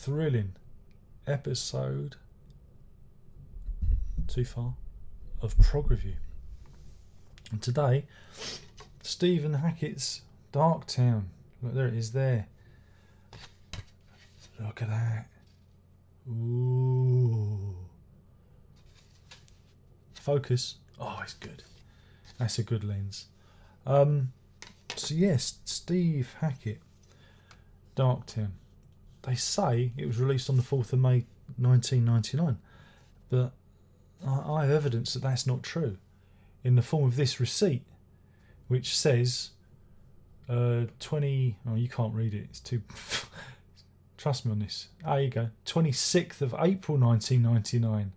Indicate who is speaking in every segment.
Speaker 1: thrilling episode, too far, of Prog Review. And today, Stephen Hackett's Darktown. Look, there it is there. Look at that. Ooh. Focus. Oh, it's good. That's a good lens. So yes, Steve Hackett, Darktown. They say it was released on the 4th of May 1999, but I have evidence that that's not true, in the form of this receipt, which says 20. Oh, you can't read it. It's too. Trust me on this. There you go. 26th of April 1999.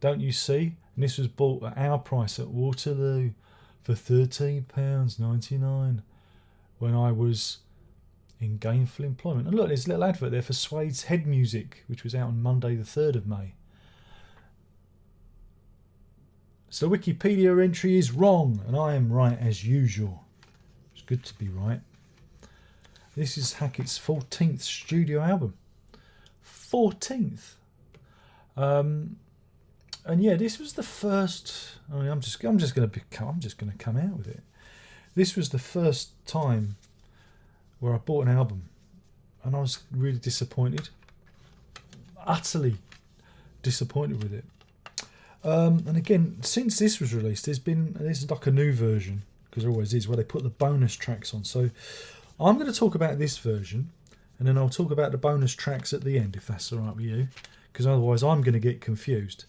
Speaker 1: Don't you see? And this was bought at our price at Waterloo for £13.99 when I was in gainful employment. And look, there's a little advert there for Suede's Head Music, which was out on Monday the 3rd of May. So Wikipedia entry is wrong, and I am right as usual. It's good to be right. This is Hackett's 14th studio album. 14th. And yeah, this was the first. I mean, I'm just going to come out with it. This was the first time where I bought an album, and I was really disappointed, utterly disappointed with it. And again, since this was released, there's like a new version, because there always is, where they put the bonus tracks on. So I'm going to talk about this version, and then I'll talk about the bonus tracks at the end, if that's all right with you, because otherwise I'm going to get confused.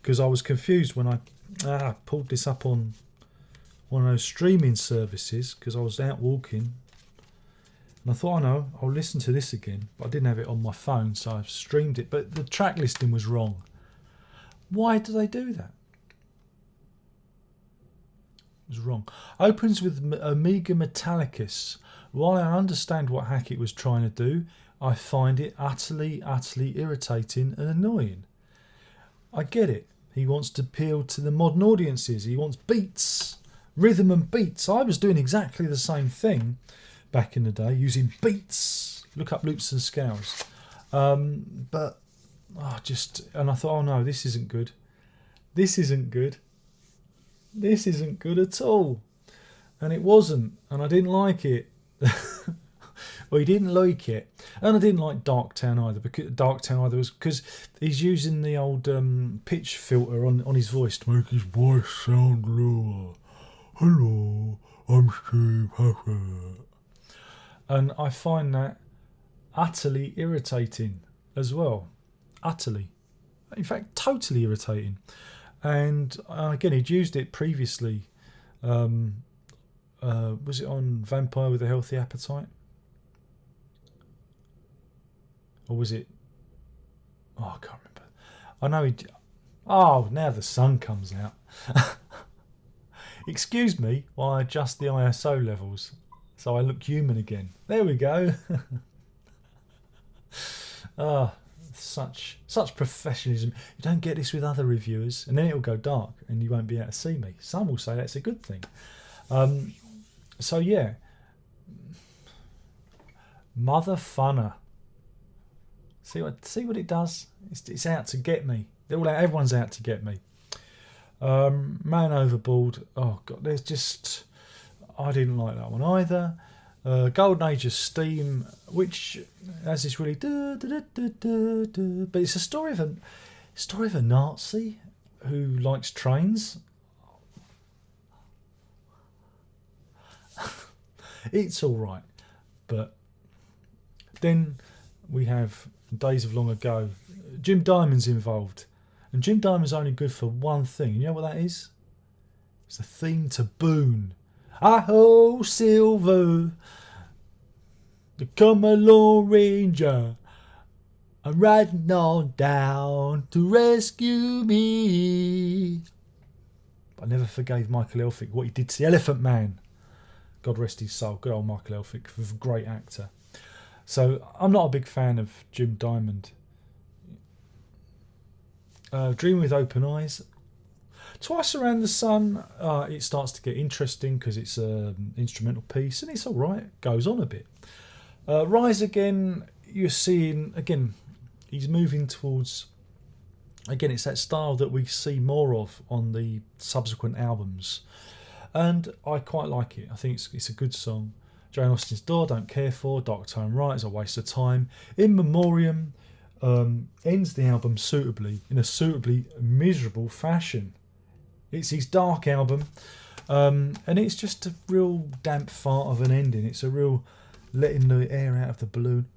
Speaker 1: Because I was confused when I pulled this up on one of those streaming services, because I was out walking, and I thought, I'll listen to this again, but I didn't have it on my phone, so I streamed it, but the track listing was wrong. Why do they do that? It was wrong. Opens with Omega Metallicus. While I understand what Hackett was trying to do, I find it utterly irritating and annoying. I get it. He wants to appeal to the modern audiences. He wants beats, rhythm and beats. I was doing exactly the same thing back in the day, using beats. Look up loops and scales. And I thought, oh no, this isn't good. This isn't good. This isn't good at all. And it wasn't. And I didn't like it. Well, he didn't like it, and I didn't like Darktown either. Because he's using the old pitch filter on his voice to make his voice sound lower. Hello, I'm Steve Hackett, and I find that utterly irritating as well. Utterly, in fact, totally irritating. And again, he'd used it previously. Was it on Vampire with a Healthy Appetite? Or was it... Oh, I can't remember. I know he... Oh, now the sun comes out. Excuse me while I adjust the ISO levels so I look human again. There we go. Such professionalism. You don't get this with other reviewers, and then it'll go dark and you won't be able to see me. Some will say that's a good thing. So yeah, mother funner. See what it does. It's out to get me. Everyone's out to get me. Man Overboard. Oh god, there's just. I didn't like that one either. Golden Age of Steam, which has this really but it's a story of a Nazi who likes trains. It's all right, but then we have Days of Long Ago. Jim Diamond's involved, and Jim Diamond's only good for one thing. You know what that is? It's the theme to Boone. Aho, Silver, come along, Ranger. I'm riding on down to rescue me. I never forgave Michael Elphick what he did to the Elephant Man. God rest his soul. Good old Michael Elphick, a great actor. So I'm not a big fan of Jim Diamond. Dream with Open Eyes. Twice Around the Sun, it starts to get interesting because it's an instrumental piece and it's all right. Goes on a bit. Rise Again you're seeing again, he's moving towards. Again, it's that style that we see more of on the subsequent albums, and I quite like it. I think it's a good song. Jane Austen's Door, Don't Care For, Darktown Right is a waste of time. In Memoriam ends the album in a suitably miserable fashion. It's his dark album, and it's just a real damp fart of an ending. It's a real letting the air out of the balloon.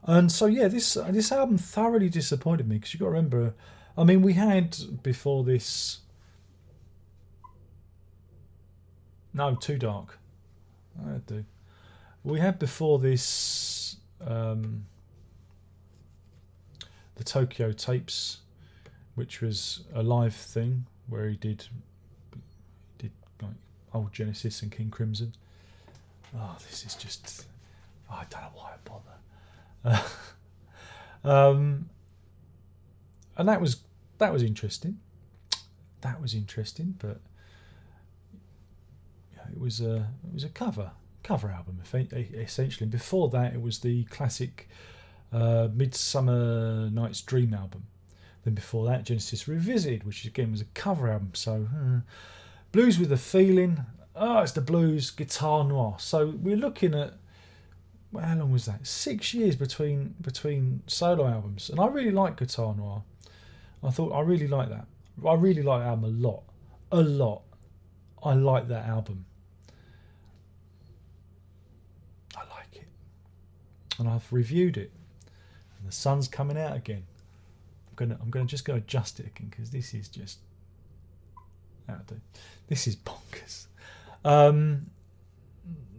Speaker 1: And so yeah, this album thoroughly disappointed me, because you've got to remember, I mean, we had before this. No, Too Dark. I do. We had before this the Tokyo Tapes, which was a live thing where he did like old Genesis and King Crimson. Oh, this is just, I don't know why I bother. And that was interesting. That was interesting, but it was a cover album essentially. And before that, it was the classic Midsummer Night's Dream album. Then before that, Genesis Revisited, which again was a cover album. So Blues with a Feeling. Oh, it's the blues, guitar noir. So we're looking at, well, how long was that? 6 years between solo albums, and I really like guitar noir. I really like that. I really like the album a lot. I like that album. I like it, and I've reviewed it. And the sun's coming out again. I'm gonna just go adjust it again, because this is just this is bonkers.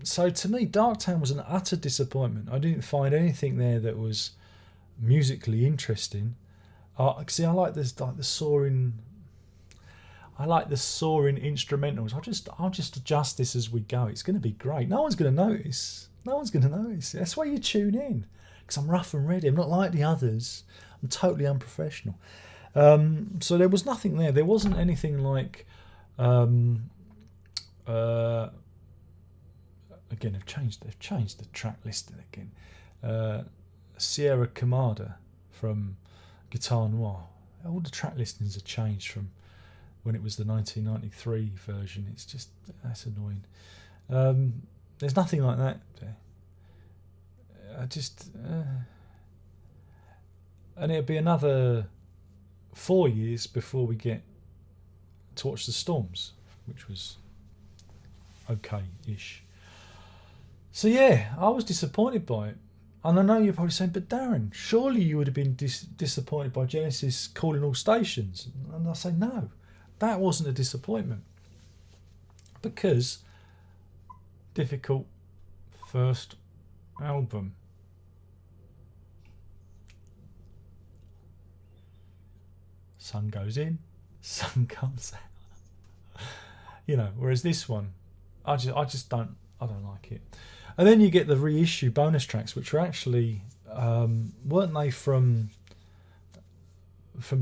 Speaker 1: So to me, Darktown was an utter disappointment. I didn't find anything there that was musically interesting. See, I like this, like the soaring. I like the soaring instrumentals. I'll just adjust this as we go. It's going to be great. No one's going to notice. That's why you tune in, because I'm rough and ready. I'm not like the others. I'm totally unprofessional. So there was nothing there. There wasn't anything like. Again, they've changed the track listing again. Sierra Kamada from Guitar Noir. All the track listings are changed from when it was the 1993 version. It's just, that's annoying. There's nothing like that there. And it'll be another 4 years before we get to Watch the Storms, which was okay-ish. So yeah, I was disappointed by it. And I know you're probably saying, but Darren, surely you would have been disappointed by Genesis Calling All Stations. And I say, no, that wasn't a disappointment. Because difficult first album. Sun goes in, sun comes out. Whereas this one, I don't like it. And then you get the reissue bonus tracks, which are actually weren't they from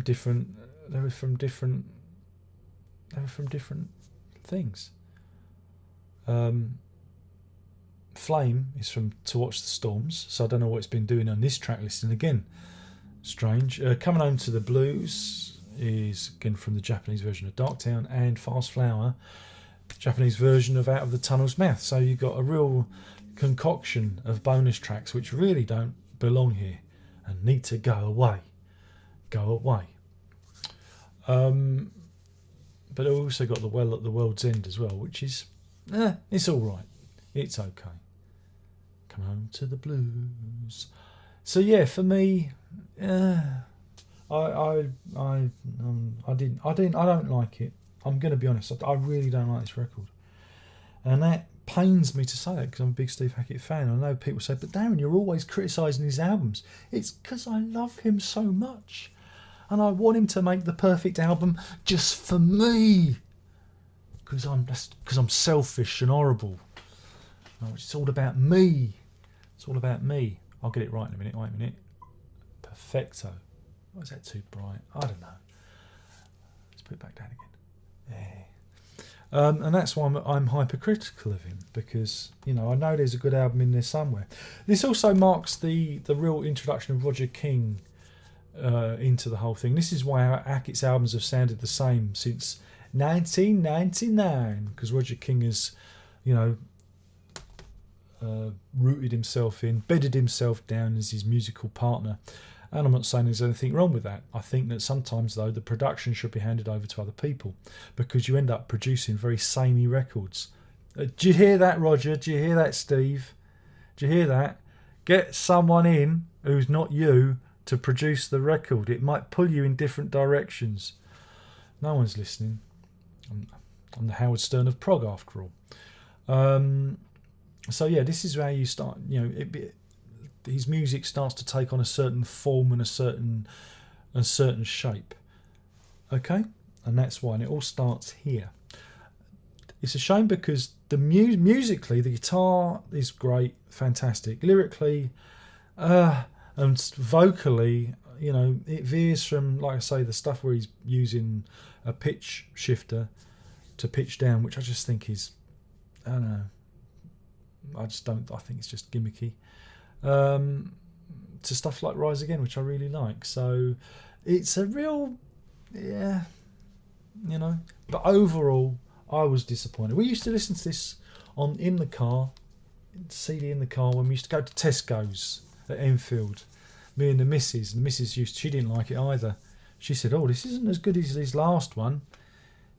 Speaker 1: different? They were from different things. Flame is from To Watch the Storms, so I don't know what it's been doing on this track listing again. Strange. Coming Home to the Blues is again from the Japanese version of Darktown, and Fast Flower, Japanese version of Out of the Tunnel's Mouth. So you've got a real concoction of bonus tracks which really don't belong here and need to go away. But I've also got The Well at the World's End as well, which is it's all right. It's okay. Come Home to the Blues. So yeah, for me, I don't like it. I'm going to be honest. I really don't like this record, and that pains me to say that, because I'm a big Steve Hackett fan. I know people say, but Darren, you're always criticising his albums. It's because I love him so much, and I want him to make the perfect album just for me, because I'm selfish and horrible. No, it's all about me. It's all about me. I'll get it right in a minute. Wait a minute. Perfecto. Why is that too bright? I don't know. Let's put it back down again. And that's why I'm hypercritical of him, because I know there's a good album in there somewhere. This also marks the real introduction of Roger King into the whole thing. This is why Hackett's albums have sounded the same since 1999, because Roger King has, rooted himself in, bedded himself down as his musical partner. And I'm not saying there's anything wrong with that. I think that sometimes, though, the production should be handed over to other people, because you end up producing very samey records. Do you hear that, Roger? Do you hear that, Steve? Do you hear that? Get someone in who's not you to produce the record. It might pull you in different directions. No one's listening. I'm the Howard Stern of prog, after all. So yeah, this is how you start. His music starts to take on a certain form and a certain shape. Okay, and that's why. And it all starts here. It's a shame because musically the guitar is great, fantastic. Lyrically, and vocally, it veers from, like I say, the stuff where he's using a pitch shifter to pitch down, which I just think is, I don't know. I think it's just gimmicky. To stuff like Rise Again, which I really like. So it's a real, but overall I was disappointed. We used to listen to this in the car, CD in the car, when we used to go to Tesco's at Enfield, me and the missus. And the missus she didn't like it either. She said, "Oh, this isn't as good as his last one,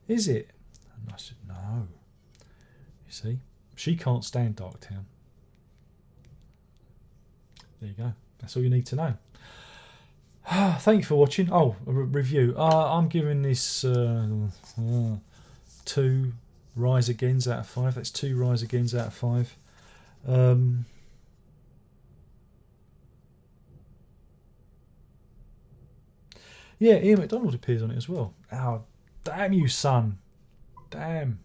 Speaker 1: is it?" And I said, "No." You see, she can't stand Darktown. There you go. That's all you need to know. Thank you for watching. Oh, a review. I'm giving this 2 Rise Agains out of 5. That's 2 Rise Agains out of 5. Yeah, Ian McDonald appears on it as well. Oh, damn you, son. Damn.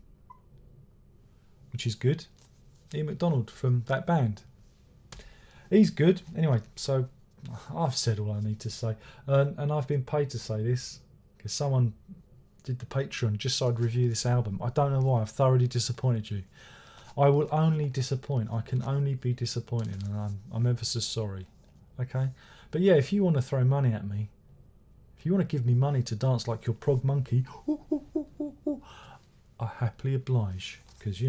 Speaker 1: Which is good. Ian McDonald from that band. He's good. Anyway, so I've said all I need to say. And I've been paid to say this because someone did the Patreon just so I'd review this album. I don't know why. I've thoroughly disappointed you. I will only disappoint. I can only be disappointed, and I'm ever so sorry. Okay? But yeah, if you want to throw money at me, if you want to give me money to dance like your prog monkey, I happily oblige, because,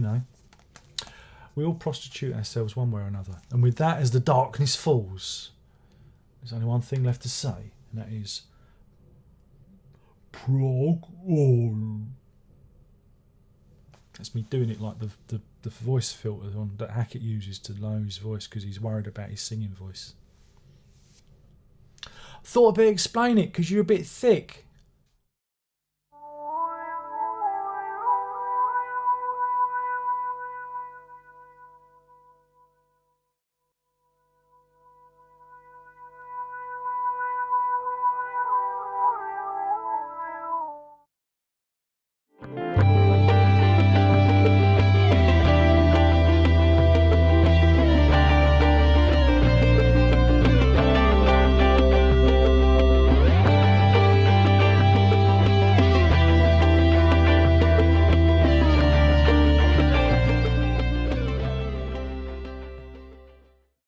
Speaker 1: we all prostitute ourselves one way or another. And with that, as the darkness falls, there's only one thing left to say, and that is prog on. That's me doing it like the voice filter that Hackett uses to lower his voice because he's worried about his singing voice. Thought I'd better explain it because you're a bit thick.